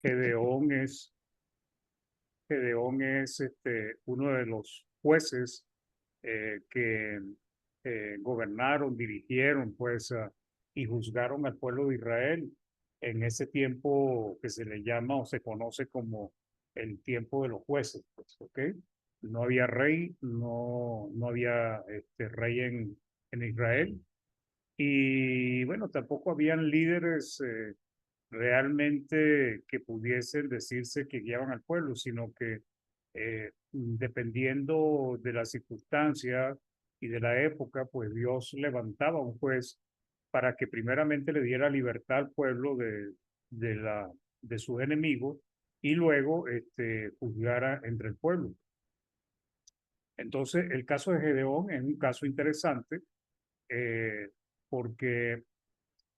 Gedeón es, uno de los jueces que gobernaron, dirigieron, pues, y juzgaron al pueblo de Israel en ese tiempo que se le llama o se conoce como el tiempo de los jueces, pues, ¿ok? No había rey, no había rey en Israel. Y bueno, tampoco habían líderes realmente que pudiesen decirse que guiaban al pueblo, sino que dependiendo de la circunstancia y de la época, pues Dios levantaba un juez para que primeramente le diera libertad al pueblo de, la, de sus enemigos y luego juzgara entre el pueblo. Entonces, el caso de Gedeón es un caso interesante eh, porque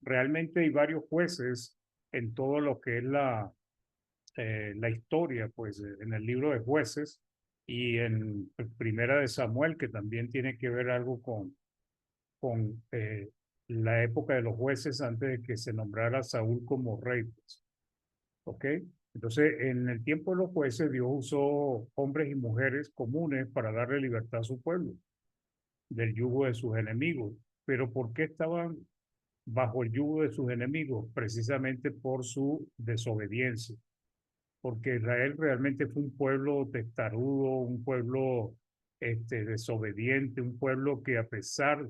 realmente hay varios jueces en todo lo que es la historia, pues en el libro de jueces y en Primera de Samuel, que también tiene que ver algo con la época de los jueces antes de que se nombrara Saúl como rey, pues, ¿ok? Entonces, en el tiempo de los jueces, Dios usó hombres y mujeres comunes para darle libertad a su pueblo del yugo de sus enemigos. Pero ¿por qué estaban bajo el yugo de sus enemigos? Precisamente por su desobediencia, porque Israel realmente fue un pueblo testarudo, un pueblo desobediente, un pueblo que a pesar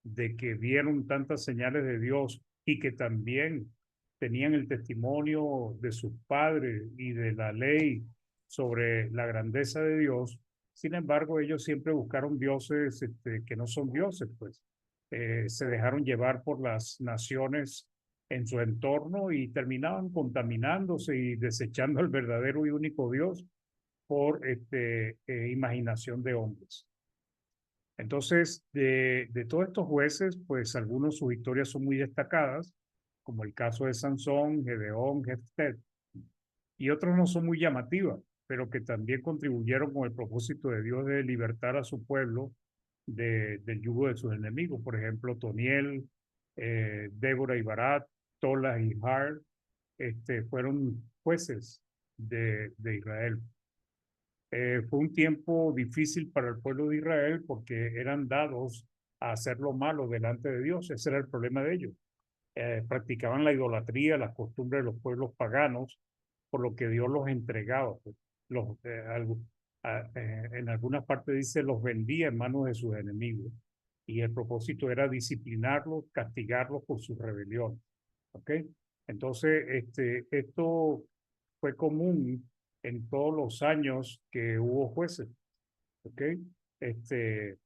de que vieron tantas señales de Dios y que también tenían el testimonio de sus padres y de la ley sobre la grandeza de Dios, sin embargo, ellos siempre buscaron dioses que no son dioses, pues. Se dejaron llevar por las naciones en su entorno y terminaban contaminándose y desechando al verdadero y único Dios por imaginación de hombres. Entonces, de todos estos jueces, pues algunos sus historias son muy destacadas, como el caso de Sansón, Gedeón, Jefté, y otros no son muy llamativas, pero que también contribuyeron con el propósito de Dios de libertar a su pueblo del yugo de sus enemigos. Por ejemplo, Toniel, Débora y Barat, Tola y Har, fueron jueces de Israel. Fue un tiempo difícil para el pueblo de Israel porque eran dados a hacer lo malo delante de Dios. Ese era el problema de ellos. Practicaban la idolatría, las costumbres de los pueblos paganos, por lo que Dios los entregaba. Pues. Los, en algunas partes dice, los vendía en manos de sus enemigos. Y el propósito era disciplinarlos, castigarlos por su rebelión. ¿Ok? Entonces, esto fue común en todos los años que hubo jueces. ¿Ok? Este,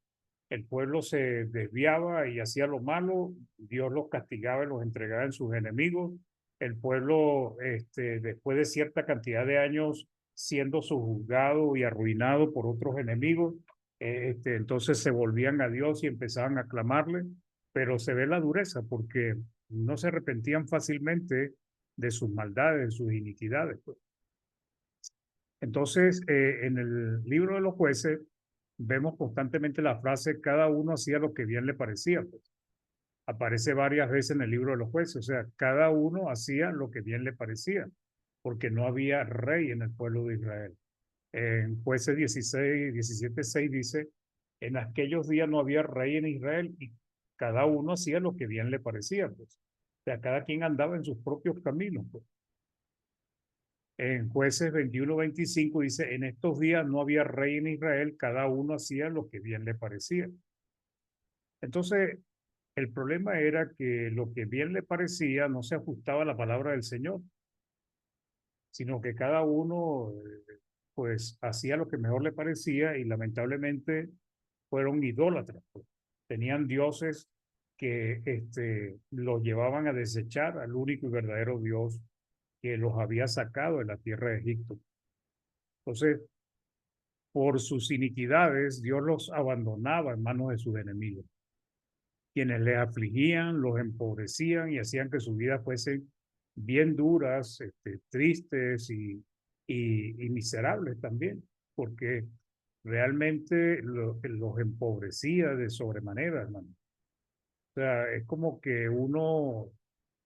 el pueblo se desviaba y hacía lo malo, Dios los castigaba y los entregaba en sus enemigos. El pueblo, después de cierta cantidad de años siendo sojuzgado y arruinado por otros enemigos, entonces se volvían a Dios y empezaban a clamarle, pero se ve la dureza porque no se arrepentían fácilmente de sus maldades, de sus iniquidades, pues. Entonces, en el libro de los jueces vemos constantemente la frase, cada uno hacía lo que bien le parecía, pues. Aparece varias veces en el libro de los jueces, o sea, cada uno hacía lo que bien le parecía, porque no había rey en el pueblo de Israel. En jueces 16, 17, 6 dice, en aquellos días no había rey en Israel y cada uno hacía lo que bien le parecía, pues. O sea, cada quien andaba en sus propios caminos, pues. En jueces 21-25 dice, en estos días no había rey en Israel, cada uno hacía lo que bien le parecía. Entonces, el problema era que lo que bien le parecía no se ajustaba a la palabra del Señor, sino que cada uno pues hacía lo que mejor le parecía y lamentablemente fueron idólatras, pues. Tenían dioses que los llevaban a desechar al único y verdadero Dios que los había sacado de la tierra de Egipto. Entonces, por sus iniquidades, Dios los abandonaba en manos de sus enemigos, quienes les afligían, los empobrecían y hacían que sus vidas fuesen bien duras, tristes y miserables también, porque realmente los empobrecía de sobremanera, hermano. O sea, es como que uno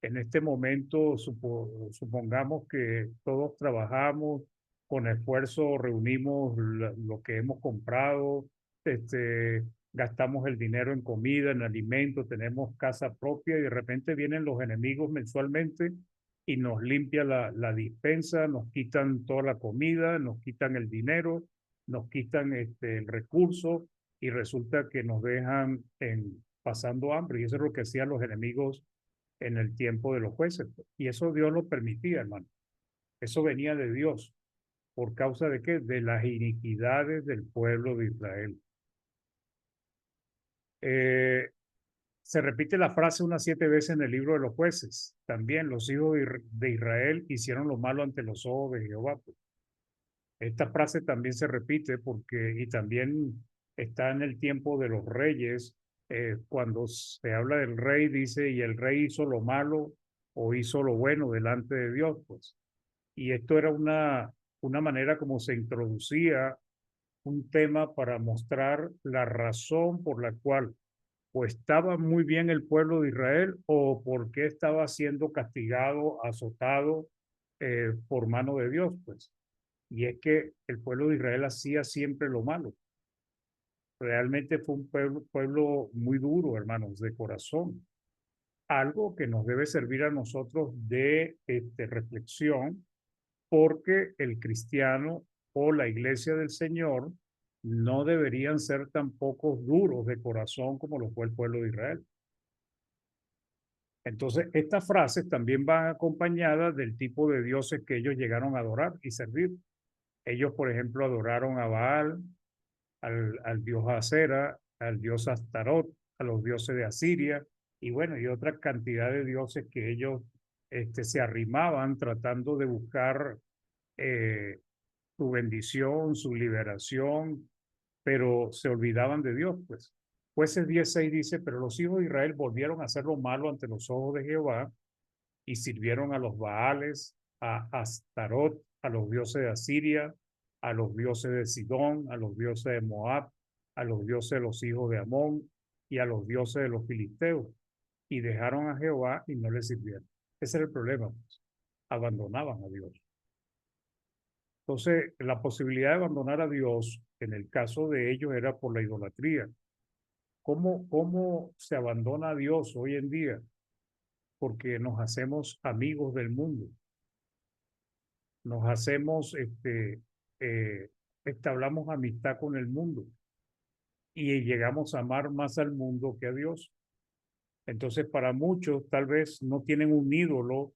En este momento, supongamos que todos trabajamos con esfuerzo, reunimos lo que hemos comprado, gastamos el dinero en comida, en alimentos, tenemos casa propia y de repente vienen los enemigos mensualmente y nos limpian la despensa, nos quitan toda la comida, nos quitan el dinero, nos quitan el recurso y resulta que nos dejan pasando hambre. Y eso es lo que hacían los enemigos en el tiempo de los jueces. Y eso Dios lo permitía, hermano. Eso venía de Dios. ¿Por causa de qué? De las iniquidades del pueblo de Israel. Eh, Se repite la frase unas 7 veces en el libro de los jueces. También los hijos de Israel hicieron lo malo ante los ojos de Jehová. Esta frase también se repite y también está en el tiempo de los reyes. Cuando se habla del rey, dice, y el rey hizo lo malo o hizo lo bueno delante de Dios, pues. Y esto era una manera como se introducía un tema para mostrar la razón por la cual o estaba muy bien el pueblo de Israel o por qué estaba siendo castigado, azotado por mano de Dios, pues. Y es que el pueblo de Israel hacía siempre lo malo. Realmente fue un pueblo muy duro, hermanos, de corazón. Algo que nos debe servir a nosotros de reflexión, porque el cristiano o la iglesia del Señor no deberían ser tampoco duros de corazón como lo fue el pueblo de Israel. Entonces, estas frases también van acompañadas del tipo de dioses que ellos llegaron a adorar y servir. Ellos, por ejemplo, adoraron a Baal, al dios Acera, al dios Astarot, a los dioses de Asiria, y bueno, y otra cantidad de dioses que ellos se arrimaban tratando de buscar eh, su bendición, su liberación, pero se olvidaban de Dios, pues. Jueces 16 dice, pero los hijos de Israel volvieron a hacer lo malo ante los ojos de Jehová y sirvieron a los Baales, a Astarot, a los dioses de Asiria, a los dioses de Sidón, a los dioses de Moab, a los dioses de los hijos de Amón y a los dioses de los filisteos. Y dejaron a Jehová y no le sirvieron. Ese era el problema, pues. Abandonaban a Dios. Entonces, la posibilidad de abandonar a Dios, en el caso de ellos, era por la idolatría. ¿Cómo se abandona a Dios hoy en día? Porque nos hacemos amigos del mundo, nos hacemos, establamos amistad con el mundo y llegamos a amar más al mundo que a Dios. Entonces, para muchos tal vez no tienen un ídolo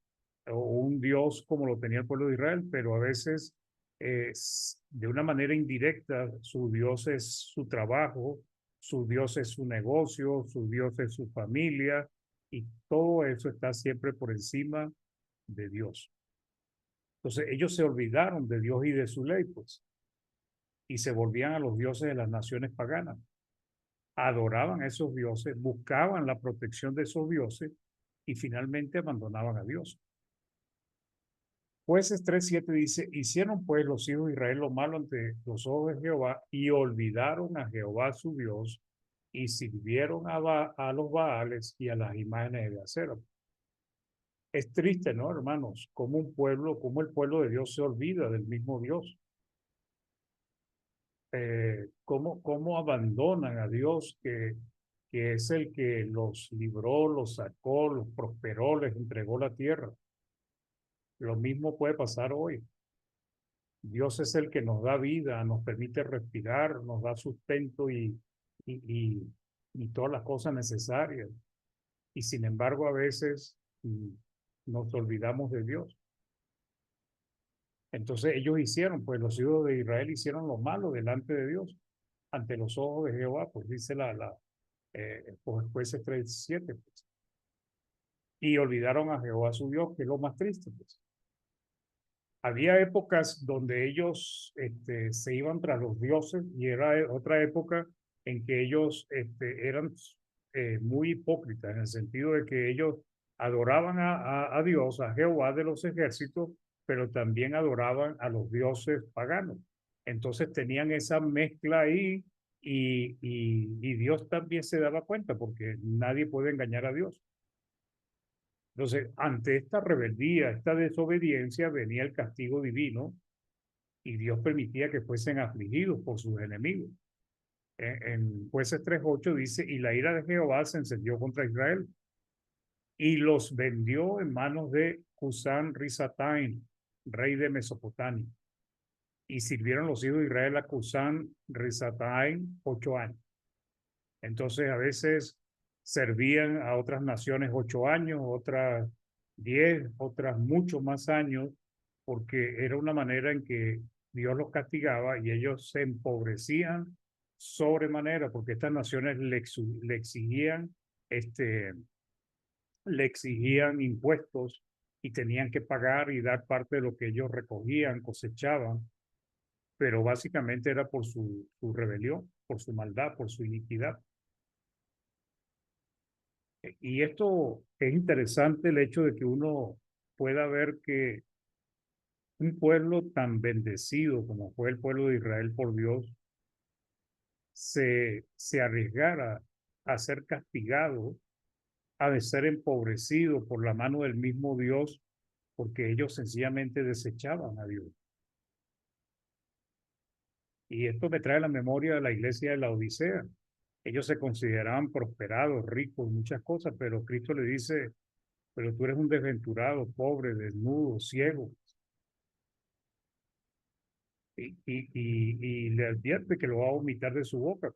o un Dios como lo tenía el pueblo de Israel, pero a veces de una manera indirecta su Dios es su trabajo, su Dios es su negocio, su Dios es su familia y todo eso está siempre por encima de Dios. Entonces ellos se olvidaron de Dios y de su ley, pues, y se volvían a los dioses de las naciones paganas. Adoraban a esos dioses, buscaban la protección de esos dioses y finalmente abandonaban a Dios. Jueces 3:7 dice, hicieron pues los hijos de Israel lo malo ante los ojos de Jehová y olvidaron a Jehová su Dios y sirvieron a los Baales y a las imágenes de acera. Es triste, ¿no, hermanos? Como el pueblo de Dios se olvida del mismo Dios. Cómo abandonan a Dios que es el que los libró, los sacó, los prosperó, les entregó la tierra. Lo mismo puede pasar hoy. Dios es el que nos da vida, nos permite respirar, nos da sustento y, y, y todas las cosas necesarias. Y sin embargo, a veces nos olvidamos de Dios. Entonces ellos hicieron, pues los hijos de Israel hicieron lo malo delante de Dios, ante los ojos de Jehová, pues dice pues Jueces 3:7, pues. Y olvidaron a Jehová su Dios, que es lo más triste, pues. Había épocas donde ellos se iban tras los dioses y era otra época en que ellos eran muy hipócritas, en el sentido de que ellos adoraban a Dios, a Jehová de los ejércitos, pero también adoraban a los dioses paganos. Entonces tenían esa mezcla ahí y Dios también se daba cuenta porque nadie puede engañar a Dios. Entonces, ante esta rebeldía, esta desobediencia, venía el castigo divino y Dios permitía que fuesen afligidos por sus enemigos. En Jueces 3:8 dice, y la ira de Jehová se encendió contra Israel y los vendió en manos de Cusán Risataim, rey de Mesopotamia. Y sirvieron los hijos de Israel a Cusán Risataim 8 años. Entonces a veces servían a otras naciones 8 años, otras 10, otras muchos más años, porque era una manera en que Dios los castigaba y ellos se empobrecían sobremanera, porque estas naciones este, le exigían impuestos y tenían que pagar y dar parte de lo que ellos recogían, cosechaban, pero básicamente era por su rebelión, por su maldad, por su iniquidad. Y esto es interesante, el hecho de que uno pueda ver que un pueblo tan bendecido como fue el pueblo de Israel por Dios, se arriesgara a ser castigado, a ser empobrecido por la mano del mismo Dios, porque ellos sencillamente desechaban a Dios. Y esto me trae a la memoria de la iglesia de la Odisea. Ellos se consideraban prosperados, ricos, muchas cosas, pero Cristo le dice, pero tú eres un desventurado, pobre, desnudo, ciego. Y le advierte que lo va a vomitar de su boca.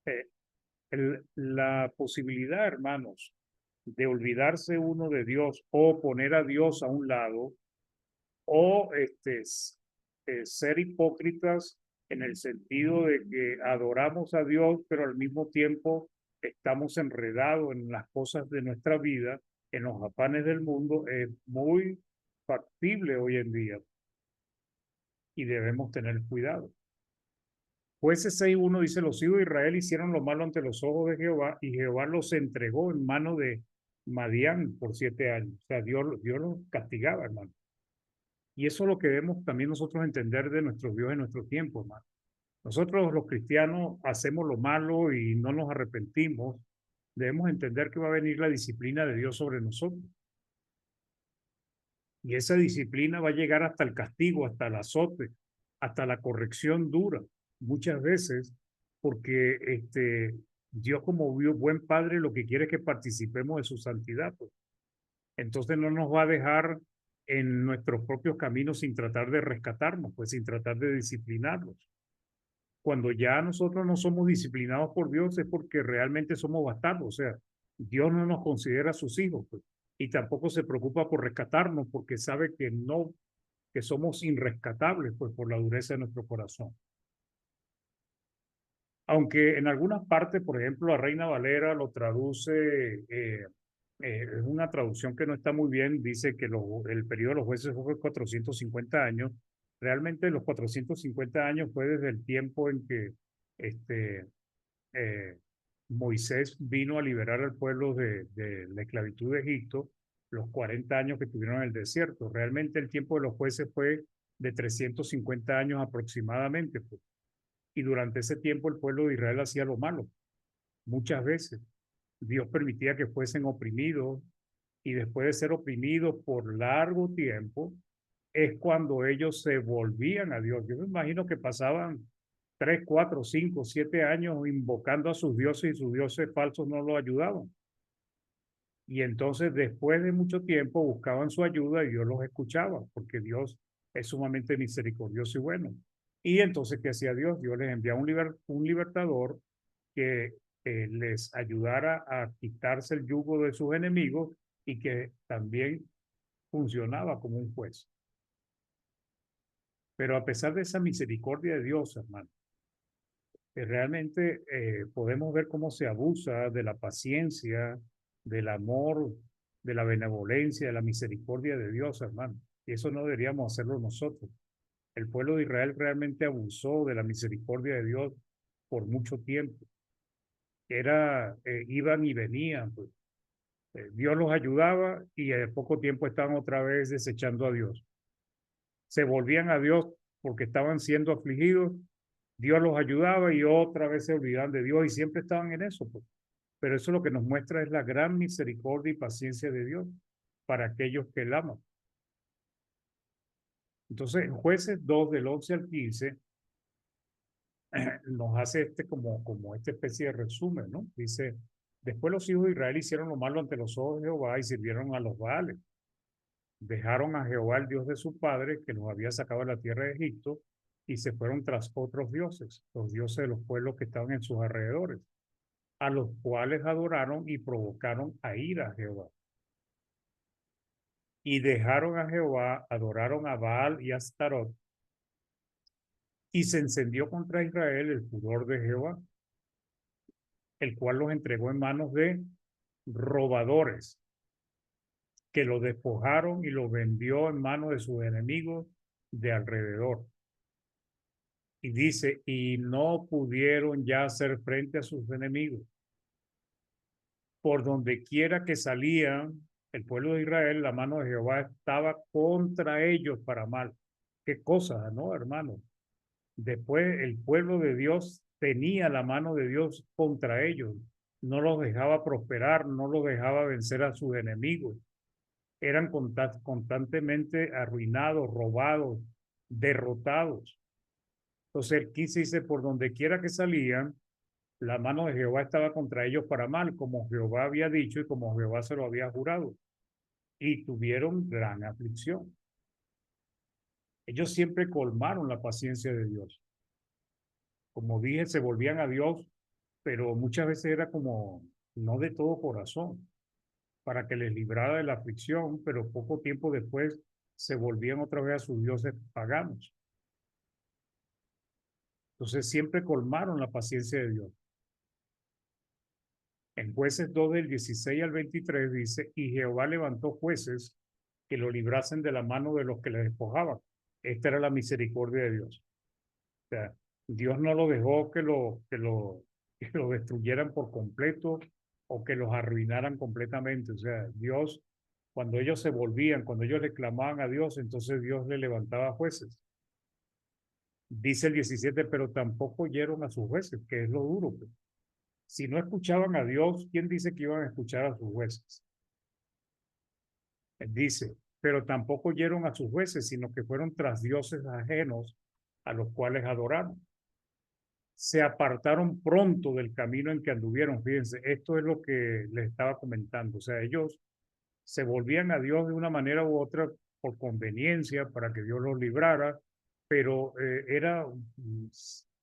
Eh, la posibilidad, hermanos, de olvidarse uno de Dios o poner a Dios a un lado o ser hipócritas en el sentido de que adoramos a Dios, pero al mismo tiempo estamos enredados en las cosas de nuestra vida, en los afanes del mundo, es muy factible hoy en día y debemos tener cuidado. Jueces 6:1 dice, los hijos de Israel hicieron lo malo ante los ojos de Jehová y Jehová los entregó en mano de Madián por 7 años. O sea, Dios los castigaba, hermano. Y eso es lo que debemos también nosotros entender de nuestro Dios en nuestro tiempo, hermano. Nosotros los cristianos hacemos lo malo y no nos arrepentimos. Debemos entender que va a venir la disciplina de Dios sobre nosotros. Y esa disciplina va a llegar hasta el castigo, hasta el azote, hasta la corrección dura, muchas veces, porque Dios como buen padre lo que quiere es que participemos de su santidad. Pues. Entonces no nos va a dejar en nuestros propios caminos sin tratar de rescatarnos, pues sin tratar de disciplinarnos. Cuando ya nosotros no somos disciplinados por Dios es porque realmente somos bastardos, o sea, Dios no nos considera sus hijos, pues, y tampoco se preocupa por rescatarnos porque sabe que no, que somos irrescatables, pues, por la dureza de nuestro corazón. Aunque en algunas partes, por ejemplo, la Reina Valera lo traduce, es una traducción que no está muy bien, dice que el periodo de los jueces fue 450 años. Realmente los 450 años fue desde el tiempo en que este, eh, Moisés vino a liberar al pueblo de la esclavitud de Egipto, los 40 años que tuvieron en el desierto. Realmente el tiempo de los jueces fue de 350 años aproximadamente. Pues. Y durante ese tiempo el pueblo de Israel hacía lo malo, muchas veces. Dios permitía que fuesen oprimidos y después de ser oprimidos por largo tiempo, es cuando ellos se volvían a Dios. Yo me imagino que pasaban 3, 4, 5, 7 años invocando a sus dioses y sus dioses falsos no lo ayudaban. Y entonces después de mucho tiempo buscaban su ayuda y Dios los escuchaba, porque Dios es sumamente misericordioso y bueno. Y entonces, ¿qué hacía Dios? Dios les enviaba un libertador que les ayudara a quitarse el yugo de sus enemigos y que también funcionaba como un juez. Pero a pesar de esa misericordia de Dios, hermano, realmente podemos ver cómo se abusa de la paciencia, del amor, de la benevolencia, de la misericordia de Dios, hermano. Y eso no deberíamos hacerlo nosotros. El pueblo de Israel realmente abusó de la misericordia de Dios por mucho tiempo. Iban y venían, pues. Dios los ayudaba y en poco tiempo estaban otra vez desechando a Dios. Se volvían a Dios porque estaban siendo afligidos, Dios los ayudaba y otra vez se olvidaban de Dios y siempre estaban en eso. Pues. Pero eso lo que nos muestra es la gran misericordia y paciencia de Dios para aquellos que él ama. Entonces, Jueces 2 del 11 al 15 nos hace como esta especie de resumen, ¿no? Dice, después los hijos de Israel hicieron lo malo ante los ojos de Jehová y sirvieron a los Baales. Dejaron a Jehová, el Dios de su padre, que los había sacado de la tierra de Egipto, y se fueron tras otros dioses, los dioses de los pueblos que estaban en sus alrededores, a los cuales adoraron y provocaron a ira a Jehová. Y dejaron a Jehová, adoraron a Baal y a Astarot, y se encendió contra Israel el furor de Jehová, el cual los entregó en manos de robadores, que lo despojaron y lo vendió en manos de sus enemigos de alrededor. Y dice, y no pudieron ya hacer frente a sus enemigos. Por donde quiera que salían el pueblo de Israel, la mano de Jehová estaba contra ellos para mal. Qué cosa, ¿no, hermano? Después el pueblo de Dios tenía la mano de Dios contra ellos. No los dejaba prosperar, no los dejaba vencer a sus enemigos. Eran constantemente arruinados, robados, derrotados. Entonces el 15 dice, por donde quiera que salían, la mano de Jehová estaba contra ellos para mal, como Jehová había dicho y como Jehová se lo había jurado. Y tuvieron gran aflicción. Ellos siempre colmaron la paciencia de Dios. Como dije, se volvían a Dios, pero muchas veces era como no de todo corazón, para que les librara de la aflicción, pero poco tiempo después se volvían otra vez a sus dioses paganos. Entonces siempre colmaron la paciencia de Dios. En Jueces 2 del 16 al 23 dice, y Jehová levantó jueces que lo librasen de la mano de los que le despojaban. Esta era la misericordia de Dios. O sea, Dios no lo dejó que lo destruyeran por completo o que los arruinaran completamente. O sea, Dios, cuando ellos se volvían, cuando ellos le clamaban a Dios, entonces Dios le levantaba jueces. Dice el 17, pero tampoco oyeron a sus jueces, que es lo duro, pues. Si no escuchaban a Dios, ¿quién dice que iban a escuchar a sus jueces? Él dice, pero tampoco oyeron a sus jueces, sino que fueron tras dioses ajenos a los cuales adoraron. Se apartaron pronto del camino en que anduvieron. Fíjense, esto es lo que les estaba comentando. O sea, ellos se volvían a Dios de una manera u otra por conveniencia, para que Dios los librara, pero era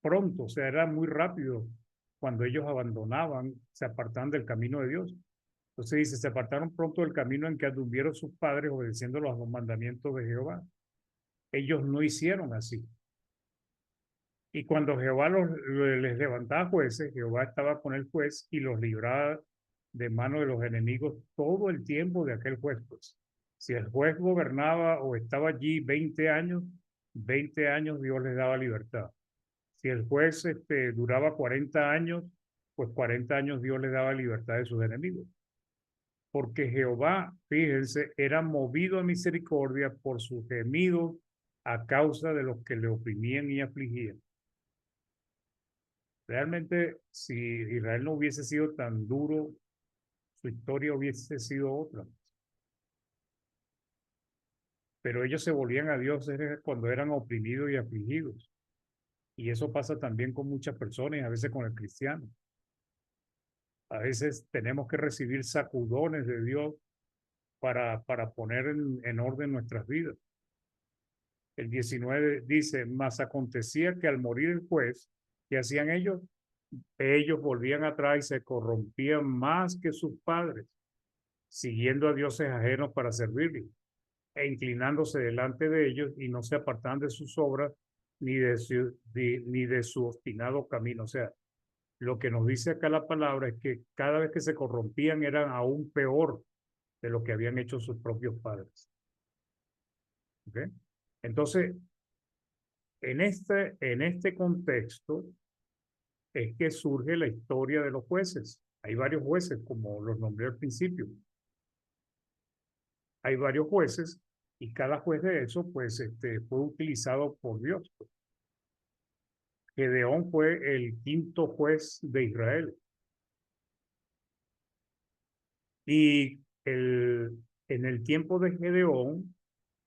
pronto, o sea, era muy rápido cuando ellos abandonaban, se apartaban del camino de Dios. Entonces dice, se apartaron pronto del camino en que anduvieron sus padres obedeciendo los mandamientos de Jehová. Ellos no hicieron así. Y cuando Jehová les levantaba jueces, Jehová estaba con el juez y los libraba de mano de los enemigos todo el tiempo de aquel juez. Pues. Si el juez gobernaba o estaba allí 20 años Dios les daba libertad. Si el juez duraba 40 años, pues 40 años Dios les daba libertad de sus enemigos. Porque Jehová, fíjense, era movido a misericordia por sus gemidos a causa de los que le oprimían y afligían. Realmente, si Israel no hubiese sido tan duro, su historia hubiese sido otra. Pero ellos se volvían a Dios cuando eran oprimidos y afligidos. Y eso pasa también con muchas personas, a veces con el cristiano. A veces tenemos que recibir sacudones de Dios para poner en orden nuestras vidas. El 19 dice, mas acontecía que al morir el juez, ¿qué hacían ellos? Ellos volvían atrás y se corrompían más que sus padres, siguiendo a dioses ajenos para servirles, e inclinándose delante de ellos y no se apartaban de sus obras ni de su obstinado camino. O sea, lo que nos dice acá la palabra es que cada vez que se corrompían eran aún peor de lo que habían hecho sus propios padres. ¿Okay? Entonces, en este contexto es que surge la historia de los jueces. Hay varios jueces, como los nombré al principio. Hay varios jueces y cada juez de esos, pues, fue utilizado por Dios. Gedeón fue el quinto juez de Israel. Y en el tiempo de Gedeón,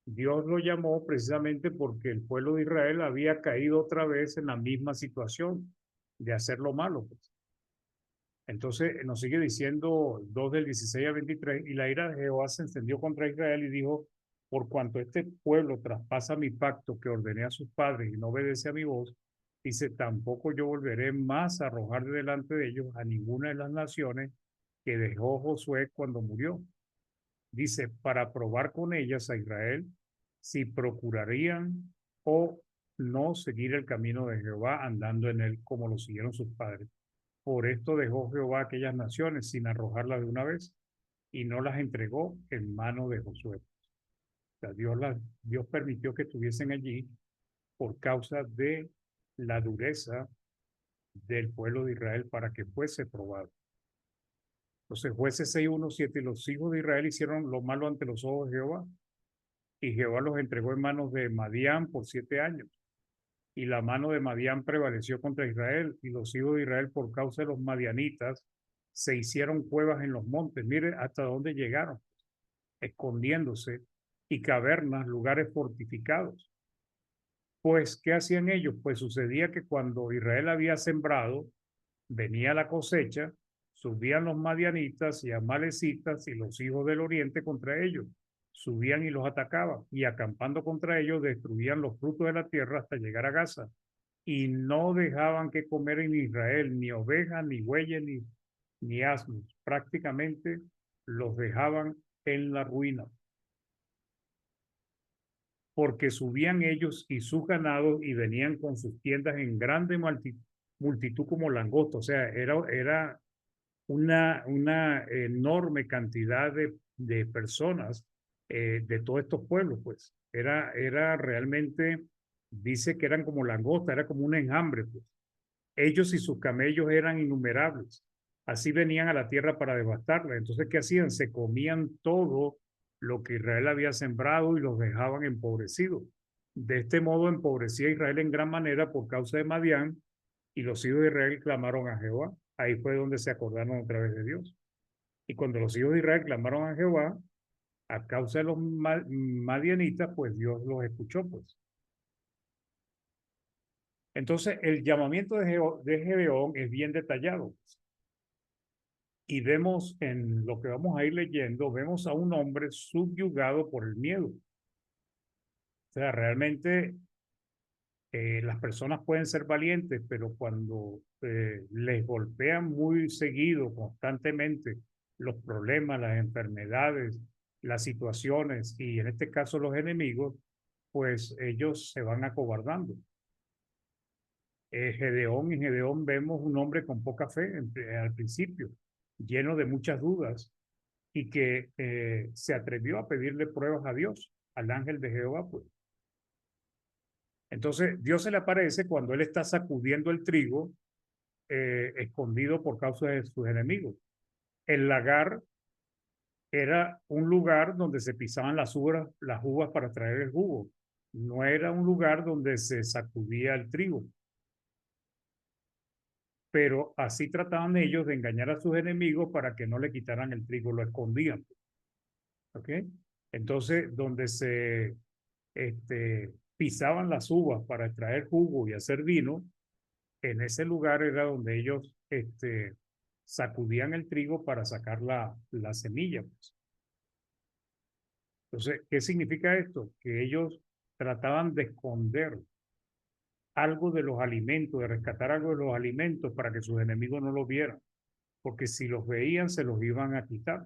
Dios lo llamó precisamente porque el pueblo de Israel había caído otra vez en la misma situación de hacer lo malo, pues. Entonces nos sigue diciendo 2 del 16 al 23, y la ira de Jehová se encendió contra Israel y dijo, por cuanto este pueblo traspasa mi pacto que ordené a sus padres y no obedece a mi voz, dice, tampoco yo volveré más a arrojar de delante de ellos a ninguna de las naciones que dejó Josué cuando murió. Dice, para probar con ellas a Israel si procurarían o no seguir el camino de Jehová andando en él como lo siguieron sus padres. Por esto dejó Jehová aquellas naciones sin arrojarlas de una vez y no las entregó en mano de Josué. O sea, Dios permitió que estuviesen allí por causa de la dureza del pueblo de Israel para que fuese probado. Entonces, jueces 6:1-7, y los hijos de Israel hicieron lo malo ante los ojos de Jehová, y Jehová los entregó en manos de Madián por 7 años. Y la mano de Madián prevaleció contra Israel, y los hijos de Israel, por causa de los madianitas, se hicieron cuevas en los montes. Mire hasta dónde llegaron, escondiéndose, y cavernas, lugares fortificados. Pues, ¿qué hacían ellos? Pues sucedía que cuando Israel había sembrado, venía la cosecha, subían los madianitas y amalecitas y los hijos del oriente contra ellos. Subían y los atacaban, y acampando contra ellos destruían los frutos de la tierra hasta llegar a Gaza. Y no dejaban que comer en Israel ni ovejas, ni bueyes, ni asnos. Prácticamente los dejaban en la ruina, porque subían ellos y sus ganados y venían con sus tiendas en grande multitud como langosta. O sea, era una enorme cantidad de personas de todos estos pueblos, pues. Era realmente, dice que eran como langosta, era como un enjambre, pues. Ellos y sus camellos eran innumerables. Así venían a la tierra para devastarla. Entonces, ¿qué hacían? Se comían todo lo que Israel había sembrado y los dejaban empobrecidos. De este modo empobrecía a Israel en gran manera por causa de Madián, y los hijos de Israel clamaron a Jehová. Ahí fue donde se acordaron otra vez de Dios. Y cuando los hijos de Israel clamaron a Jehová, a causa de los madianitas, pues Dios los escuchó, pues. Entonces, el llamamiento de Gedeón es bien detallado. Y vemos en lo que vamos a ir leyendo, vemos a un hombre subyugado por el miedo. O sea, realmente las personas pueden ser valientes, pero cuando les golpean muy seguido, constantemente, los problemas, las enfermedades, las situaciones y en este caso los enemigos, pues ellos se van acobardando. En Gedeón vemos un hombre con poca fe al principio, lleno de muchas dudas, y que se atrevió a pedirle pruebas a Dios, al ángel de Jehová, pues. Entonces, Dios se le aparece cuando él está sacudiendo el trigo escondido por causa de sus enemigos. El lagar era un lugar donde se pisaban las uvas para traer el jugo. No era un lugar donde se sacudía el trigo, pero así trataban ellos de engañar a sus enemigos para que no le quitaran el trigo, lo escondían. ¿Ok? Entonces, donde se pisaban las uvas para extraer jugo y hacer vino, en ese lugar era donde ellos sacudían el trigo para sacar la semilla, pues. Entonces, ¿qué significa esto? Que ellos trataban de esconder algo de los alimentos, de rescatar algo de los alimentos para que sus enemigos no lo vieran, porque si los veían se los iban a quitar.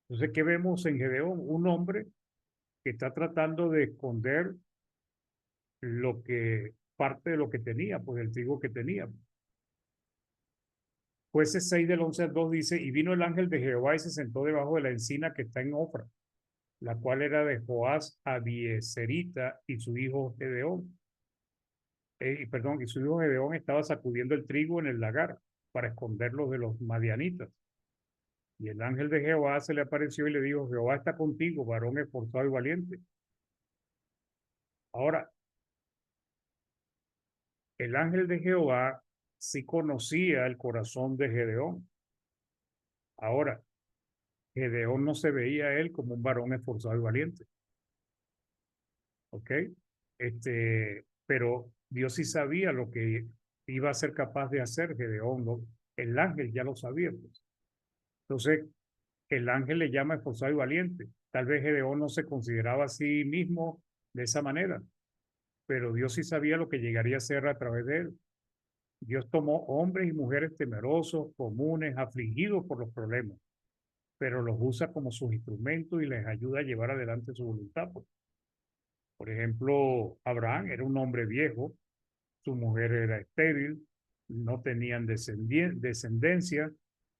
Entonces, ¿qué vemos en Gedeón? Un hombre que está tratando de esconder parte de lo que tenía, pues el trigo que tenía. Jueces 6 del 11 al 2 dice, y vino el ángel de Jehová y se sentó debajo de la encina que está en Ofra, la cual era de Joás Abieserita y su hijo Gedeón. Y su hijo Gedeón estaba sacudiendo el trigo en el lagar para esconderlo de los madianitas. Y el ángel de Jehová se le apareció y le dijo, Jehová está contigo, varón esforzado y valiente. Ahora, el ángel de Jehová sí conocía el corazón de Gedeón. Ahora, Gedeón no se veía a él como un varón esforzado y valiente, ¿ok? Pero Dios sí sabía lo que iba a ser capaz de hacer Gedeón, ¿no? El ángel ya lo sabía, pues. Entonces, el ángel le llama esforzado y valiente. Tal vez Gedeón no se consideraba a sí mismo de esa manera, pero Dios sí sabía lo que llegaría a ser a través de él. Dios tomó hombres y mujeres temerosos, comunes, afligidos por los problemas, pero los usa como sus instrumentos y les ayuda a llevar adelante su voluntad, pues. Por ejemplo, Abraham era un hombre viejo, su mujer era estéril, no tenían descendencia,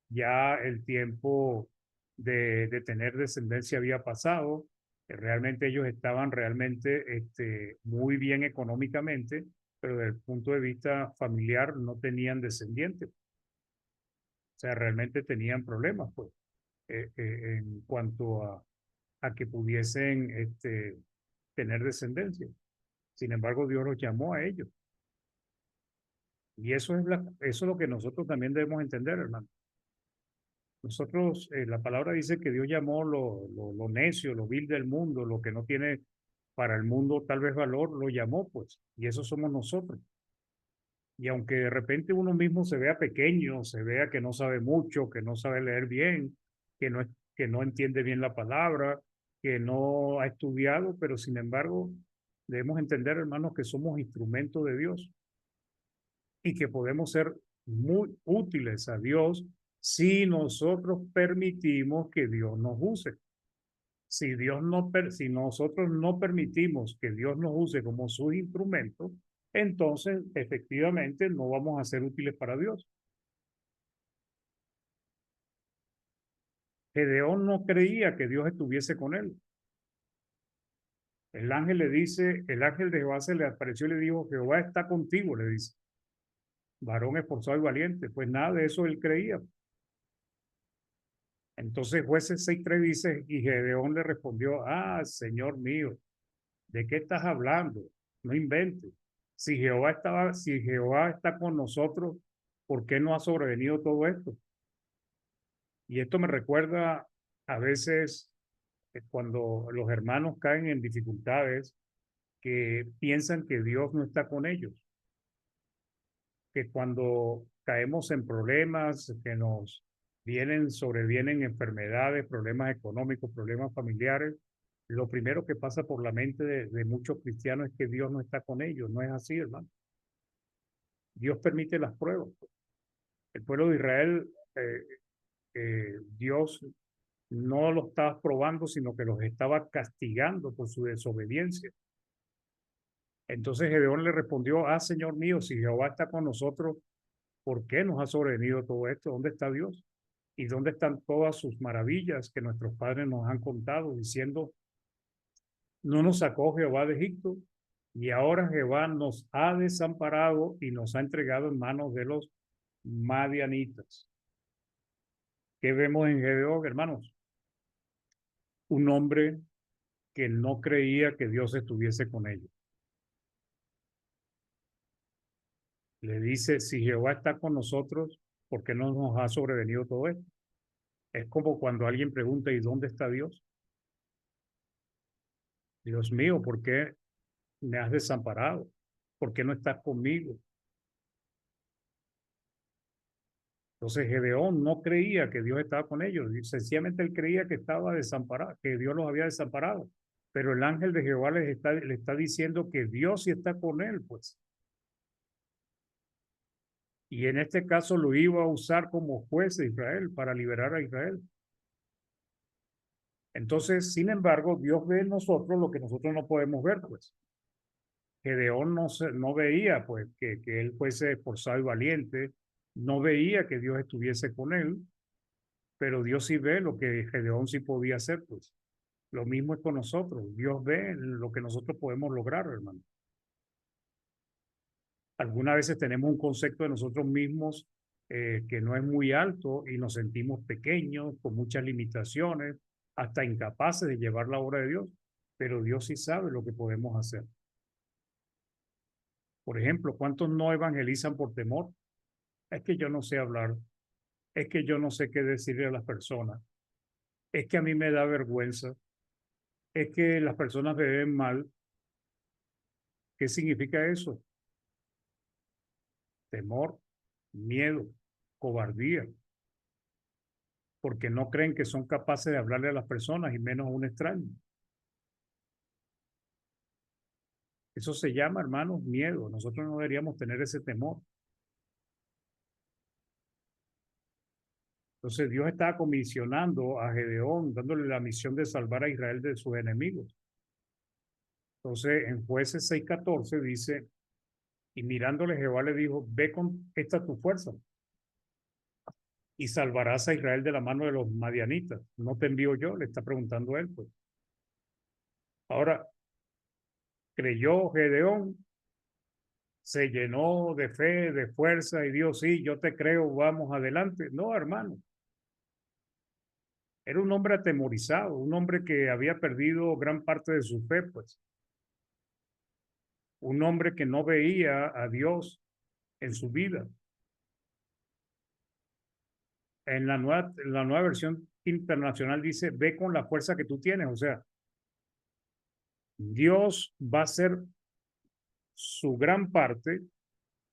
ya el tiempo de tener descendencia había pasado, realmente ellos estaban realmente muy bien económicamente, pero desde el punto de vista familiar no tenían descendientes, o sea, realmente tenían problemas, pues, en cuanto a que pudiesen tener descendencia. Sin embargo, Dios los llamó a ellos. Y eso es lo que nosotros también debemos entender, hermano. Nosotros, la palabra dice que Dios llamó lo necio, lo vil del mundo, lo que no tiene para el mundo tal vez valor, lo llamó, pues. Y eso somos nosotros. Y aunque de repente uno mismo se vea pequeño, se vea que no sabe mucho, que no sabe leer bien, que no entiende bien la palabra, que no ha estudiado, pero sin embargo, debemos entender, hermanos, que somos instrumentos de Dios y que podemos ser muy útiles a Dios si nosotros permitimos que Dios nos use. Si nosotros no permitimos que Dios nos use como sus instrumentos, entonces efectivamente no vamos a ser útiles para Dios. Gedeón no creía que Dios estuviese con él. El ángel de Jehová se le apareció y le dijo, Jehová está contigo, le dice, varón esforzado y valiente. Pues nada de eso él creía. Entonces Jueces 6:3 dice, y Gedeón le respondió, Señor mío, ¿de qué estás hablando? No inventes. Si Jehová está con nosotros, ¿por qué no ha sobrevenido todo esto? Y esto me recuerda a veces cuando los hermanos caen en dificultades que piensan que Dios no está con ellos, que cuando caemos en problemas, que sobrevienen enfermedades, problemas económicos, problemas familiares, lo primero que pasa por la mente de muchos cristianos es que Dios no está con ellos. No es así, hermano. Dios permite las pruebas. El pueblo de Israel, Dios no lo estaba probando, sino que los estaba castigando por su desobediencia. Entonces Gedeón le respondió, Señor mío, si Jehová está con nosotros, ¿por qué nos ha sobrevenido todo esto? ¿Dónde está Dios? ¿Y dónde están todas sus maravillas que nuestros padres nos han contado, diciendo, no nos sacó Jehová de Egipto? Y ahora Jehová nos ha desamparado y nos ha entregado en manos de los madianitas. ¿Qué vemos en Gedeón, hermanos? Un hombre que no creía que Dios estuviese con ellos. Le dice, si Jehová está con nosotros, ¿por qué no nos ha sobrevenido todo esto? Es como cuando alguien pregunta, ¿y dónde está Dios? Dios mío, ¿por qué me has desamparado? ¿Por qué no estás conmigo? Entonces Gedeón no creía que Dios estaba con ellos, sencillamente él creía que estaba desamparado, que Dios los había desamparado. Pero el ángel de Jehová le está diciendo que Dios sí está con él, pues. Y en este caso lo iba a usar como juez de Israel para liberar a Israel. Entonces, sin embargo, Dios ve en nosotros lo que nosotros no podemos ver, pues. Gedeón no veía, pues, que él fuese esforzado y valiente, no veía que Dios estuviese con él, pero Dios sí ve lo que Gedeón sí podía hacer, pues. Lo mismo es con nosotros. Dios ve lo que nosotros podemos lograr, hermano. Algunas veces tenemos un concepto de nosotros mismos que no es muy alto y nos sentimos pequeños, con muchas limitaciones, hasta incapaces de llevar la obra de Dios, pero Dios sí sabe lo que podemos hacer. Por ejemplo, ¿cuántos no evangelizan por temor? Es que yo no sé hablar, es que yo no sé qué decirle a las personas, es que a mí me da vergüenza, es que las personas me ven mal. ¿Qué significa eso? Temor, miedo, cobardía, porque no creen que son capaces de hablarle a las personas y menos a un extraño. Eso se llama, hermanos, miedo. Nosotros no deberíamos tener ese temor. Entonces Dios estaba comisionando a Gedeón, dándole la misión de salvar a Israel de sus enemigos. Entonces en Jueces 6:14 dice, y mirándole Jehová le dijo, ve con esta tu fuerza y salvarás a Israel de la mano de los madianitas. ¿No te envío yo? Le está preguntando él, pues. Ahora, creyó Gedeón, se llenó de fe, de fuerza y Dios, sí, yo te creo, vamos adelante. No, hermano. Era un hombre atemorizado, un hombre que había perdido gran parte de su fe, pues. Un hombre que no veía a Dios en su vida. En la nueva versión internacional dice, ve con la fuerza que tú tienes. O sea, Dios va a hacer su gran parte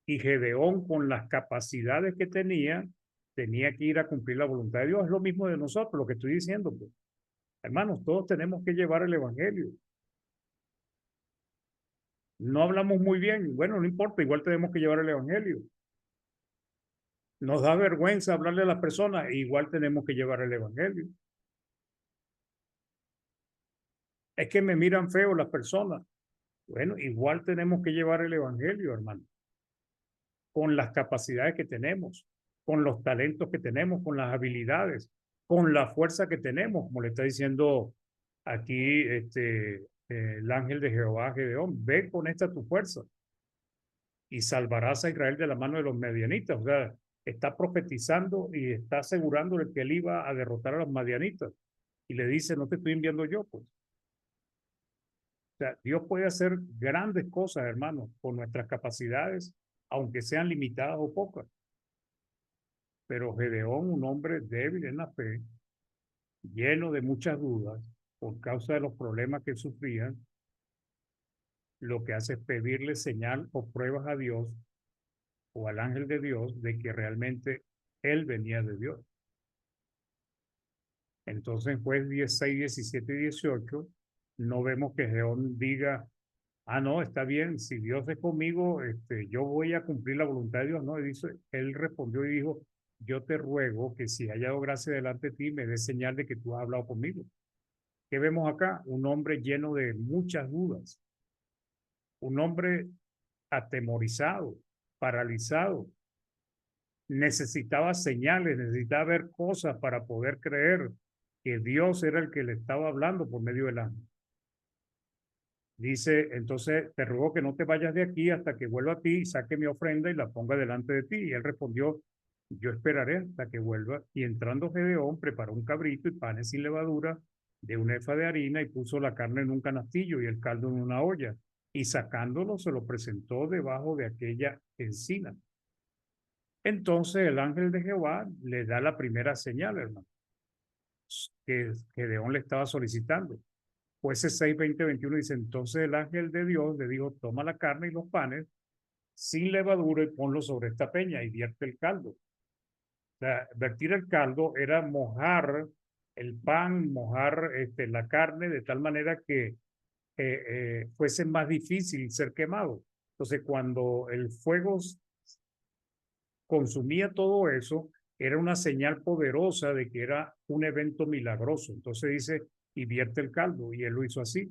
y Gedeón con las capacidades que tenía que ir a cumplir la voluntad de Dios. Es lo mismo de nosotros, lo que estoy diciendo, pues. Hermanos, todos tenemos que llevar el evangelio. No hablamos muy bien, bueno, no importa, igual tenemos que llevar el evangelio. Nos da vergüenza hablarle a las personas, igual tenemos que llevar el evangelio. Es que me miran feo las personas. Bueno, igual tenemos que llevar el evangelio, hermano, con las capacidades que tenemos, con los talentos que tenemos, con las habilidades, con la fuerza que tenemos, como le está diciendo aquí el ángel de Jehová, Gedeón, ve con esta tu fuerza y salvarás a Israel de la mano de los medianitas. O sea, está profetizando y está asegurándole que él iba a derrotar a los madianitas. Y le dice, no te estoy enviando yo, pues. O sea, Dios puede hacer grandes cosas, hermanos, con nuestras capacidades, aunque sean limitadas o pocas. Pero Gedeón, un hombre débil en la fe, lleno de muchas dudas, por causa de los problemas que sufrían, lo que hace es pedirle señal o pruebas a Dios o al ángel de Dios de que realmente él venía de Dios. Entonces en Juez 16, 17 y 18, no vemos que Gedeón diga, ah, no, está bien, si Dios es conmigo, yo voy a cumplir la voluntad de Dios. No, y dice, él respondió y dijo, yo te ruego que si haya dado gracia delante de ti, me des señal de que tú has hablado conmigo. ¿Qué vemos acá? Un hombre lleno de muchas dudas, un hombre atemorizado, paralizado, necesitaba señales, necesitaba ver cosas para poder creer que Dios era el que le estaba hablando por medio del ángel. Dice, entonces te ruego que no te vayas de aquí hasta que vuelva a ti y saque mi ofrenda y la ponga delante de ti. Y él respondió, yo esperaré hasta que vuelva. Y entrando Gedeón, preparó un cabrito y panes sin levadura de un efa de harina y puso la carne en un canastillo y el caldo en una olla. Y sacándolo se lo presentó debajo de aquella encina. Entonces el ángel de Jehová le da la primera señal, hermano, que Gedeón le estaba solicitando. Jueces 6, 20, 21 dice, entonces el ángel de Dios le dijo, toma la carne y los panes sin levadura y ponlo sobre esta peña y vierte el caldo. O sea, vertir el caldo era mojar el pan, mojar la carne de tal manera que fuese más difícil ser quemado. Entonces, cuando el fuego consumía todo eso, era una señal poderosa de que era un evento milagroso. Entonces dice, y vierte el caldo, y él lo hizo así.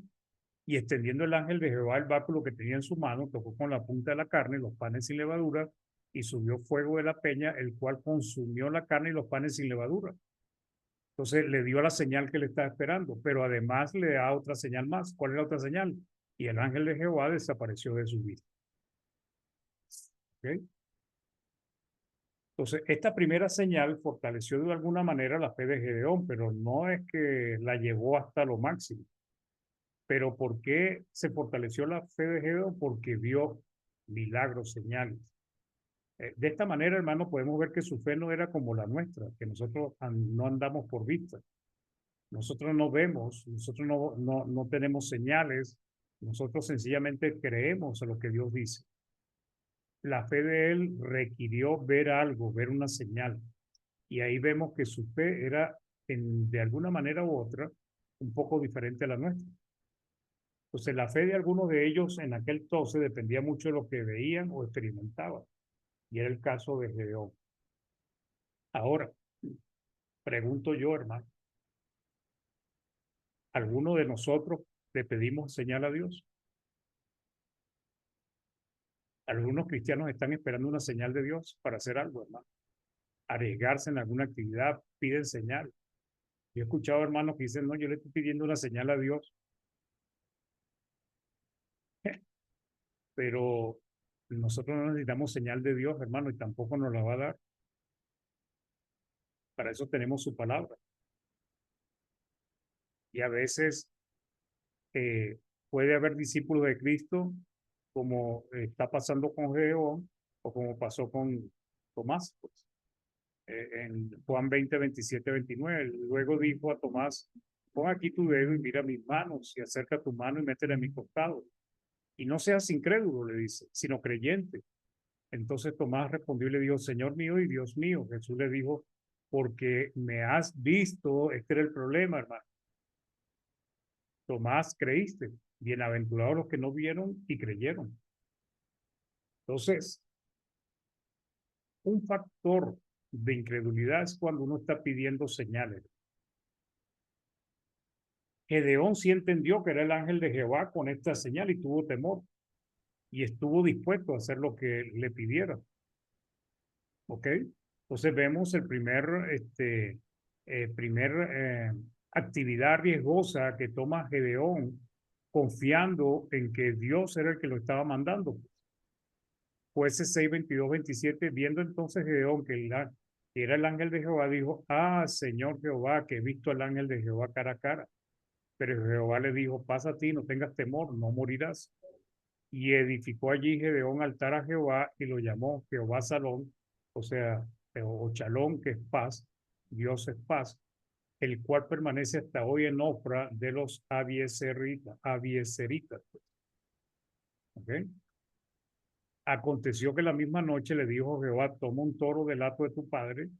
Y extendiendo el ángel de Jehová el báculo que tenía en su mano, tocó con la punta de la carne los panes sin levadura, y subió fuego de la peña, el cual consumió la carne y los panes sin levadura. Entonces le dio la señal que le estaba esperando, pero además le da otra señal más. ¿Cuál es la otra señal? Y el ángel de Jehová desapareció de su vista. ¿Okay? Entonces, esta primera señal fortaleció de alguna manera la fe de Gedeón, pero no es que la llevó hasta lo máximo. Pero ¿por qué se fortaleció la fe de Gedeón? Porque vio milagros, señales. De esta manera, hermano, podemos ver que su fe no era como la nuestra, que nosotros no andamos por vista. Nosotros no vemos, nosotros no tenemos señales, nosotros sencillamente creemos en lo que Dios dice. La fe de él requirió ver algo, ver una señal. Y ahí vemos que su fe era, de alguna manera u otra, un poco diferente a la nuestra. Entonces, la fe de algunos de ellos en aquel entonces dependía mucho de lo que veían o experimentaban. Y era el caso de Gedeón. Ahora, pregunto yo, hermano, ¿alguno de nosotros le pedimos señal a Dios? Algunos cristianos están esperando una señal de Dios para hacer algo, hermano. Arriesgarse en alguna actividad, piden señal. Yo he escuchado hermanos que dicen, no, yo le estoy pidiendo una señal a Dios, pero nosotros no necesitamos señal de Dios, hermano, y tampoco nos la va a dar. Para eso tenemos su palabra. Y a veces eh, puede haber discípulos de Cristo, como está pasando con Gedeón, o como pasó con Tomás, pues, en Juan 20, 27, 29. Luego dijo a Tomás, pon aquí tu dedo y mira mis manos, y acerca tu mano y métela en mi costado. Y no seas incrédulo, le dice, sino creyente. Entonces Tomás respondió y le dijo, Señor mío y Dios mío. Jesús le dijo, porque me has visto, este era el problema, hermano. Tomás, creíste. Bienaventurados los que no vieron y creyeron. Entonces, un factor de incredulidad es cuando uno está pidiendo señales. Gedeón sí entendió que era el ángel de Jehová con esta señal y tuvo temor y estuvo dispuesto a hacer lo que le pidiera. ¿Ok? Entonces vemos el primer actividad riesgosa que toma Gedeón confiando en que Dios era el que lo estaba mandando. Jueces 6, 22, 27, viendo entonces Gedeón que era el ángel de Jehová, dijo, ah, Señor Jehová, que he visto al ángel de Jehová cara a cara. Pero Jehová le dijo, pasa a ti, no tengas temor, no morirás. Y edificó allí Gedeón altar a Jehová y lo llamó Jehová Salón, o sea, o Shalom, que es paz, Dios es paz, el cual permanece hasta hoy en Ofra de los abieseritas. ¿Okay? Aconteció que la misma noche le dijo Jehová, toma un toro del hato de tu padre,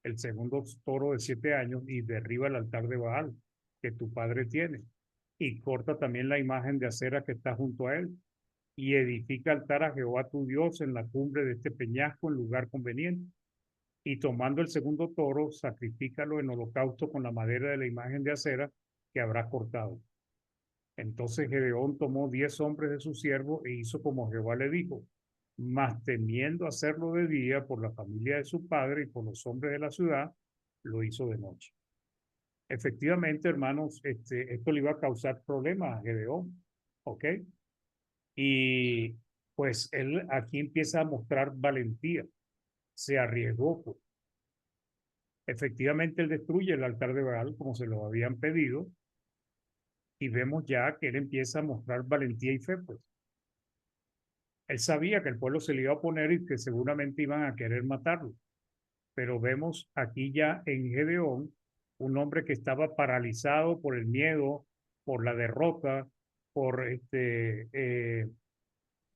el segundo toro de 7 años, y derriba el altar de Baal que tu padre tiene, y corta también la imagen de acera que está junto a él, y edifica altar a Jehová tu Dios en la cumbre de este peñasco en lugar conveniente. Y tomando el segundo toro, sacrifícalo en holocausto con la madera de la imagen de acera que habrá cortado. Entonces Gedeón tomó 10 hombres de su siervo e hizo como Jehová le dijo, mas temiendo hacerlo de día por la familia de su padre y por los hombres de la ciudad, lo hizo de noche. Efectivamente, hermanos, esto le iba a causar problemas a Gedeón, ¿ok? Y pues él aquí empieza a mostrar valentía, se arriesgó, pues. Efectivamente, él destruye el altar de Baal como se lo habían pedido y vemos ya que él empieza a mostrar valentía y fe, pues. Él sabía que el pueblo se le iba a oponer y que seguramente iban a querer matarlo, pero vemos aquí ya en Gedeón un hombre que estaba paralizado por el miedo, por la derrota, por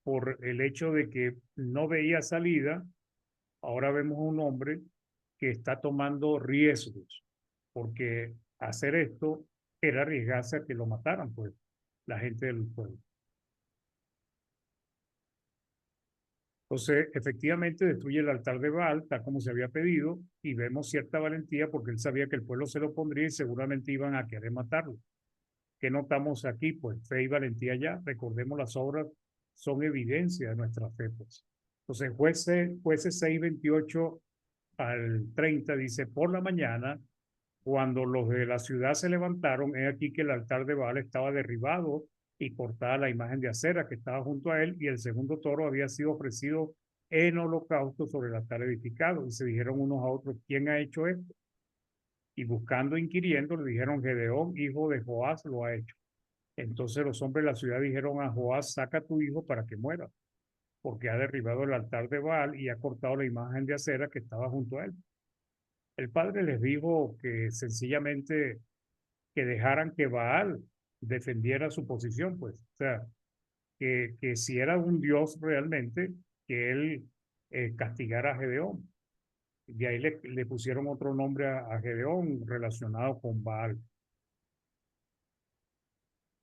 por el hecho de que no veía salida. Ahora vemos un hombre que está tomando riesgos, porque hacer esto era arriesgarse a que lo mataran, pues, la gente del pueblo. Entonces, efectivamente, destruye el altar de Baal, tal como se había pedido, y vemos cierta valentía porque él sabía que el pueblo se lo pondría y seguramente iban a querer matarlo. ¿Qué notamos aquí? Pues fe y valentía ya. Recordemos, las obras son evidencia de nuestra fe, pues. Entonces, jueces 6, 28 al 30 dice, por la mañana, cuando los de la ciudad se levantaron, he aquí que el altar de Baal estaba derribado y cortada la imagen de acera que estaba junto a él, y el segundo toro había sido ofrecido en holocausto sobre el altar edificado. Y se dijeron unos a otros, ¿quién ha hecho esto? Y buscando, inquiriendo, le dijeron, Gedeón, hijo de Joás, lo ha hecho. Entonces los hombres de la ciudad dijeron a Joás, saca a tu hijo para que muera, porque ha derribado el altar de Baal y ha cortado la imagen de acera que estaba junto a él. El padre les dijo que sencillamente que dejaran que Baal defendiera su posición, pues, o sea, que si era un dios realmente, que él castigara a Gedeón. De ahí le pusieron otro nombre a Gedeón relacionado con Baal.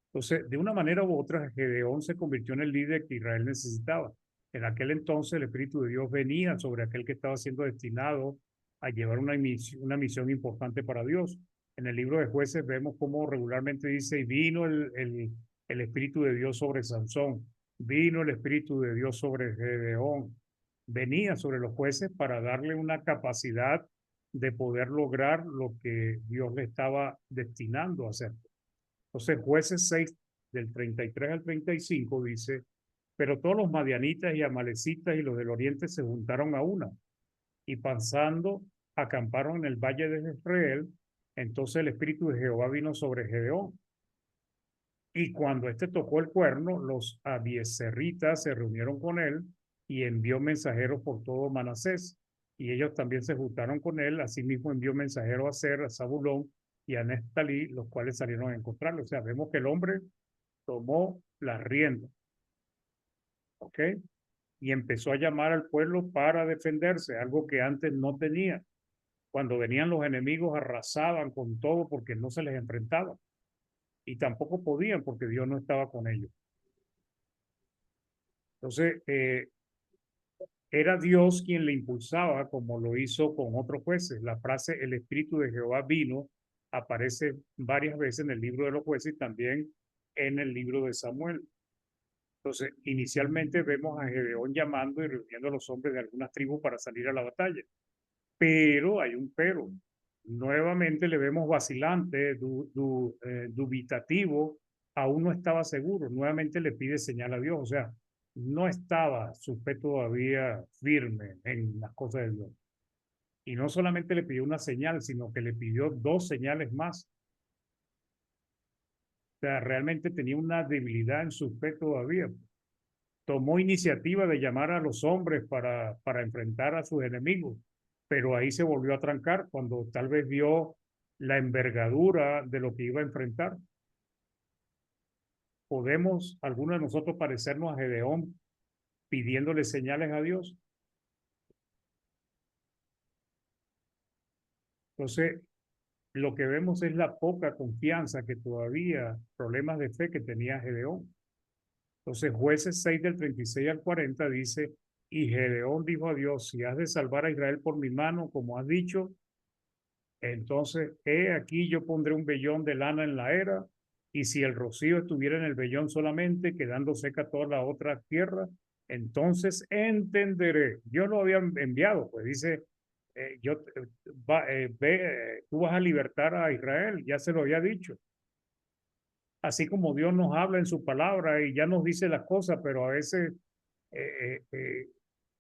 Entonces, de una manera u otra, Gedeón se convirtió en el líder que Israel necesitaba. En aquel entonces, el Espíritu de Dios venía sobre aquel que estaba siendo destinado a llevar una misión importante para Dios. En el libro de Jueces vemos cómo regularmente dice, y vino el Espíritu de Dios sobre Sansón, vino el Espíritu de Dios sobre Gedeón, venía sobre los jueces para darle una capacidad de poder lograr lo que Dios le estaba destinando a hacer. Entonces, Jueces 6, del 33 al 35, dice, pero todos los madianitas y amalecitas y los del oriente se juntaron a una, y pasando, acamparon en el valle de Jezreel. Entonces el espíritu de Jehová vino sobre Gedeón. Y cuando éste tocó el cuerno, los abiezeritas se reunieron con él y envió mensajeros por todo Manasés. Y ellos también se juntaron con él. Asimismo envió mensajeros a Aser, a Zabulón y a Neftalí, los cuales salieron a encontrarlo. O sea, vemos que el hombre tomó las riendas, ¿ok? Y empezó a llamar al pueblo para defenderse, algo que antes no tenía. Cuando venían los enemigos arrasaban con todo porque no se les enfrentaba y tampoco podían porque Dios no estaba con ellos. Entonces, era Dios quien le impulsaba, como lo hizo con otros jueces. La frase el Espíritu de Jehová vino aparece varias veces en el libro de los jueces y también en el libro de Samuel. Entonces, inicialmente vemos a Gedeón llamando y reuniendo a los hombres de algunas tribus para salir a la batalla. Pero hay un pero. Nuevamente le vemos vacilante, dubitativo, aún no estaba seguro. Nuevamente le pide señal a Dios, o sea, no estaba su fe todavía firme en las cosas de Dios. Y no solamente le pidió una señal, sino que le pidió dos señales más. O sea, realmente tenía una debilidad en su fe todavía. Tomó iniciativa de llamar a los hombres para enfrentar a sus enemigos, pero ahí se volvió a trancar cuando tal vez vio la envergadura de lo que iba a enfrentar. ¿Podemos algunos de nosotros parecernos a Gedeón pidiéndole señales a Dios? Entonces, lo que vemos es la poca confianza que todavía, problemas de fe que tenía Gedeón. Entonces, Jueces 6 del 36 al 40 dice, y Gedeón dijo a Dios, si has de salvar a Israel por mi mano, como has dicho, entonces, he aquí yo pondré un vellón de lana en la era, y si el rocío estuviera en el vellón solamente, quedando seca toda la otra tierra, entonces entenderé. Yo lo había enviado, pues dice, tú vas a libertar a Israel, ya se lo había dicho. Así como Dios nos habla en su palabra y ya nos dice las cosas, pero a veces eh, eh, eh,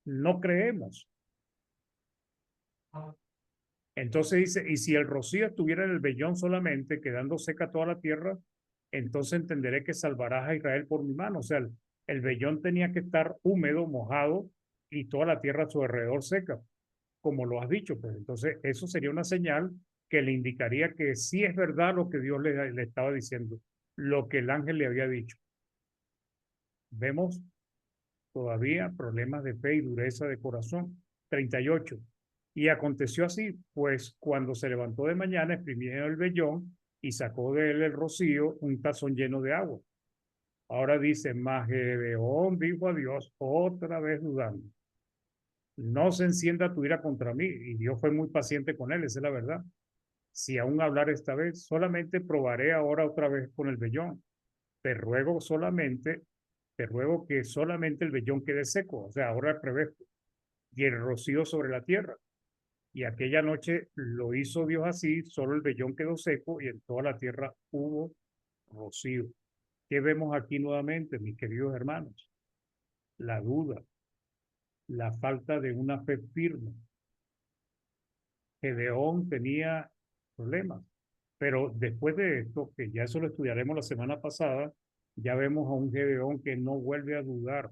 no creemos. Entonces dice, y si el rocío estuviera en el vellón solamente, quedando seca toda la tierra, entonces entenderé que salvarás a Israel por mi mano. O sea, el vellón tenía que estar húmedo, mojado, y toda la tierra a su alrededor seca, como lo has dicho. Pues entonces eso sería una señal que le indicaría que sí es verdad lo que Dios le estaba diciendo, lo que el ángel le había dicho. Vemos todavía problemas de fe y dureza de corazón. 38. Y aconteció así, pues cuando se levantó de mañana, exprimió el vellón y sacó de él el rocío, un tazón lleno de agua. Ahora dice, mas Gedeón dijo a Dios, otra vez dudando, no se encienda tu ira contra mí. Y Dios fue muy paciente con él, esa es la verdad. Si aún hablar esta vez, solamente probaré ahora otra vez con el vellón. Te ruego solamente, te ruego que solamente el vellón quede seco. O sea, ahora al revés, y el rocío sobre la tierra. Y aquella noche lo hizo Dios así, solo el vellón quedó seco y en toda la tierra hubo rocío. ¿Qué vemos aquí nuevamente, mis queridos hermanos? La duda, la falta de una fe firme. Gedeón tenía problemas, pero después de esto, que ya eso lo estudiaremos la semana pasada, ya vemos a un Gedeón que no vuelve a dudar,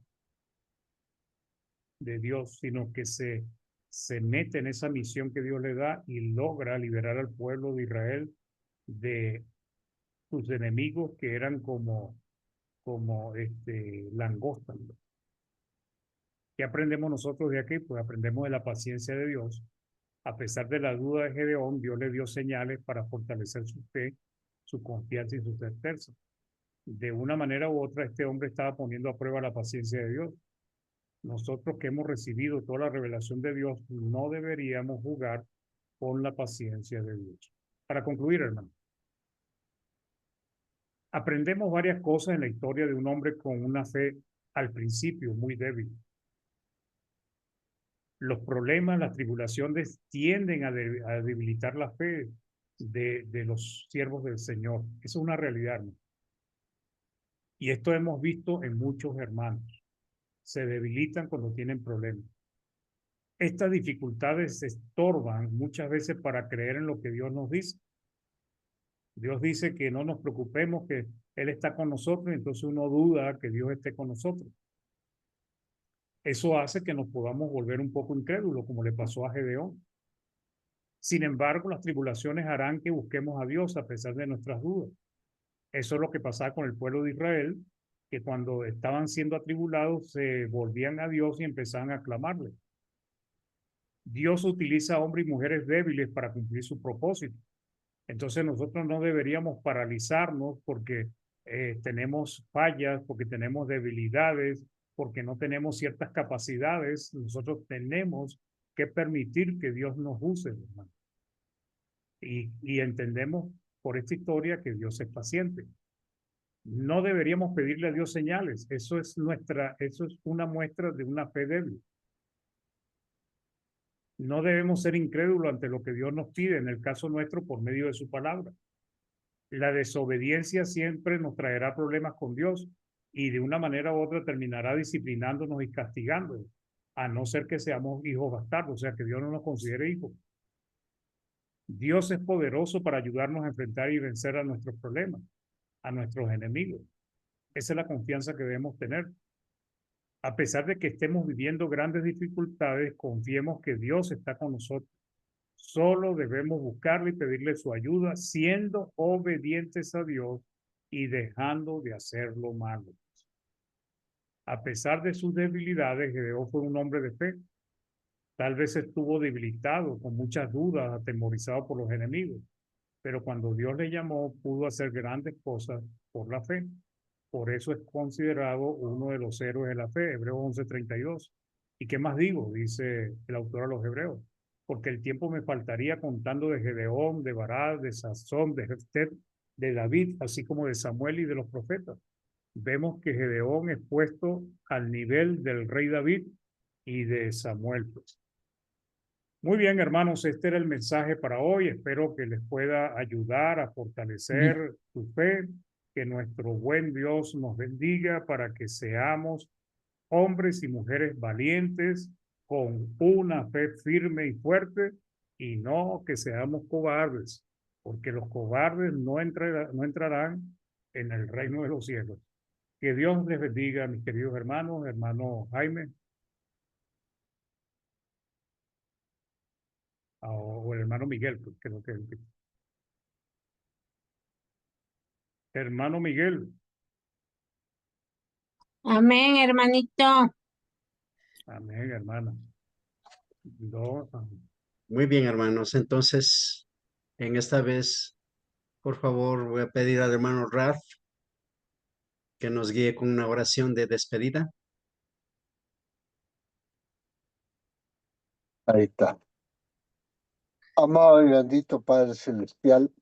de Dios, sino que se mete en esa misión que Dios le da y logra liberar al pueblo de Israel de sus enemigos que eran como langostas. ¿Qué aprendemos nosotros de aquí? Pues aprendemos de la paciencia de Dios. A pesar de la duda de Gedeón, Dios le dio señales para fortalecer su fe, su confianza y su certeza. De una manera u otra, este hombre estaba poniendo a prueba la paciencia de Dios. Nosotros que hemos recibido toda la revelación de Dios, no deberíamos jugar con la paciencia de Dios. Para concluir, hermano, aprendemos varias cosas en la historia de un hombre con una fe al principio muy débil. Los problemas, las tribulaciones tienden a debilitar la fe de los siervos del Señor. Eso es una realidad, hermano. Y esto hemos visto en muchos hermanos. Se debilitan cuando tienen problemas. Estas dificultades se estorban muchas veces para creer en lo que Dios nos dice. Dios dice que no nos preocupemos, que Él está con nosotros, y entonces uno duda que Dios esté con nosotros. Eso hace que nos podamos volver un poco incrédulos, como le pasó a Gedeón. Sin embargo, las tribulaciones harán que busquemos a Dios a pesar de nuestras dudas. Eso es lo que pasaba con el pueblo de Israel, que cuando estaban siendo atribulados se volvían a Dios y empezaban a clamarle. Dios utiliza a hombres y mujeres débiles para cumplir su propósito. Entonces nosotros no deberíamos paralizarnos porque tenemos fallas, porque tenemos debilidades, porque no tenemos ciertas capacidades. Nosotros tenemos que permitir que Dios nos use, hermano. Y entendemos por esta historia que Dios es paciente. No deberíamos pedirle a Dios señales. Eso es una muestra de una fe débil. No debemos ser incrédulos ante lo que Dios nos pide, en el caso nuestro, por medio de su palabra. La desobediencia siempre nos traerá problemas con Dios y de una manera u otra terminará disciplinándonos y castigándonos, a no ser que seamos hijos bastardos, o sea, que Dios no nos considere hijos. Dios es poderoso para ayudarnos a enfrentar y vencer a nuestros problemas, a nuestros enemigos. Esa es la confianza que debemos tener. A pesar de que estemos viviendo grandes dificultades, confiemos que Dios está con nosotros. Solo debemos buscarle y pedirle su ayuda, siendo obedientes a Dios y dejando de hacer lo malo. A pesar de sus debilidades, Gedeón fue un hombre de fe. Tal vez estuvo debilitado, con muchas dudas, atemorizado por los enemigos, pero cuando Dios le llamó, pudo hacer grandes cosas por la fe. Por eso es considerado uno de los héroes de la fe, Hebreos 11:32. ¿Y qué más digo? Dice el autor a los Hebreos. Porque el tiempo me faltaría contando de Gedeón, de Barak, de Sansón, de Jefté, de David, así como de Samuel y de los profetas. Vemos que Gedeón es puesto al nivel del rey David y de Samuel, pues. Muy bien, hermanos, este era el mensaje para hoy. Espero que les pueda ayudar a fortalecer su fe, que nuestro buen Dios nos bendiga para que seamos hombres y mujeres valientes, con una fe firme y fuerte, y no que seamos cobardes, porque los cobardes no entrarán en el reino de los cielos. Que Dios les bendiga, mis queridos hermanos, hermano Jaime, o el hermano Miguel, pues, creo que hermano Miguel. Amén, hermanito. Amén, hermana. No, Muy bien, hermanos. Entonces, en esta vez, por favor, voy a pedir al hermano Raf que nos guíe con una oración de despedida. Ahí está. Amado y bendito Padre Celestial,